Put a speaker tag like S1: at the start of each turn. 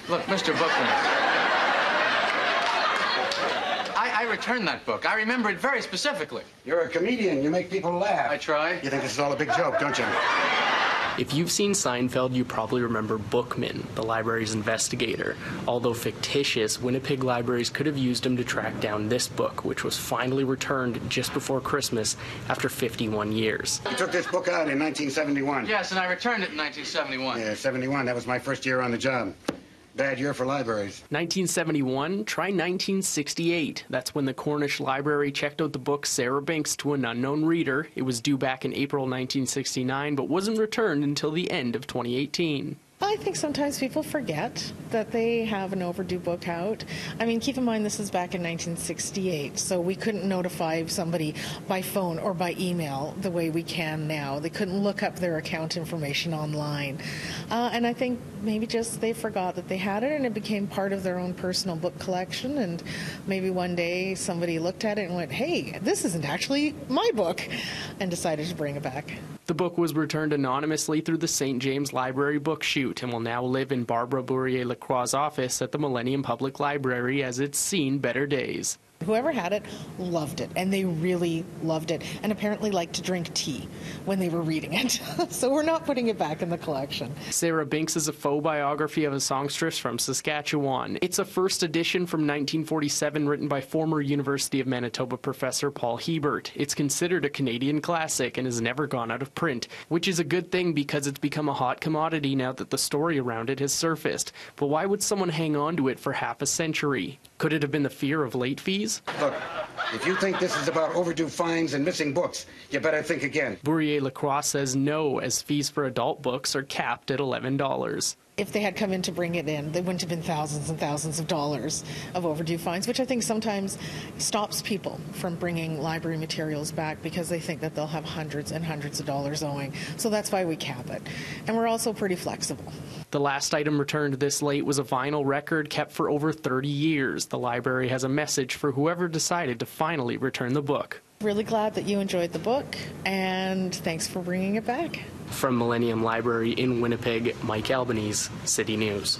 S1: Look, Mr. Bookman, I returned that book. I remember it very specifically.
S2: You're a comedian. You make people laugh.
S1: I try.
S2: You think this is all a big joke, don't you?
S3: If you've seen Seinfeld, you probably remember Bookman, the library's investigator. Although fictitious, Winnipeg Libraries could have used him to track down this book, which was finally returned just before Christmas after 51 years.
S2: You took this book out in 1971.
S1: Yes, and I returned it in 1971.
S2: Yeah, 71. That was my first year on the job. Bad year for libraries.
S3: 1971, try 1968. That's when the Cornish Library checked out the book Sarah Binks to an unknown reader. It was due back in April 1969, but wasn't returned until the end of 2018.
S4: I think sometimes people forget that they have an overdue book out. I mean, keep in mind this is back in 1968, so we couldn't notify somebody by phone or by email the way we can now. They couldn't look up their account information online. And I think maybe just they forgot that they had it and it became part of their own personal book collection, and maybe one day somebody looked at it and went, hey, this isn't actually my book, and decided to bring it back.
S3: The book was returned anonymously through the St. James Library book chute and will now live in Barbara Bourrier-Lacroix's office at the Millennium Public Library as it's seen better days.
S4: Whoever had it loved it, and they really loved it, and apparently liked to drink tea when they were reading it. So we're not putting it back in the collection.
S3: Sarah Binks is a faux biography of a songstress from Saskatchewan. It's a first edition from 1947 written by former University of Manitoba professor Paul Hebert. It's considered a Canadian classic and has never gone out of print, which is a good thing because it's become a hot commodity now that the story around it has surfaced. But why would someone hang on to it for half a century? Could it have been the fear of late fees?
S2: Look, if you think this is about overdue fines and missing books, you better think again.
S3: Bourrier-Lacroix says no, as fees for adult books are capped at $11.
S4: If they had come in to bring it in, they wouldn't have been thousands and thousands of dollars of overdue fines, which I think sometimes stops people from bringing library materials back because they think that they'll have hundreds and hundreds of dollars owing. So that's why we cap it. And we're also pretty flexible.
S3: The last item returned this late was a vinyl record kept for over 30 years. The library has a message for whoever decided to finally return the book.
S4: Really glad that you enjoyed the book, and thanks for bringing it back.
S3: From Millennium Library in Winnipeg, Mike Albanese, City News.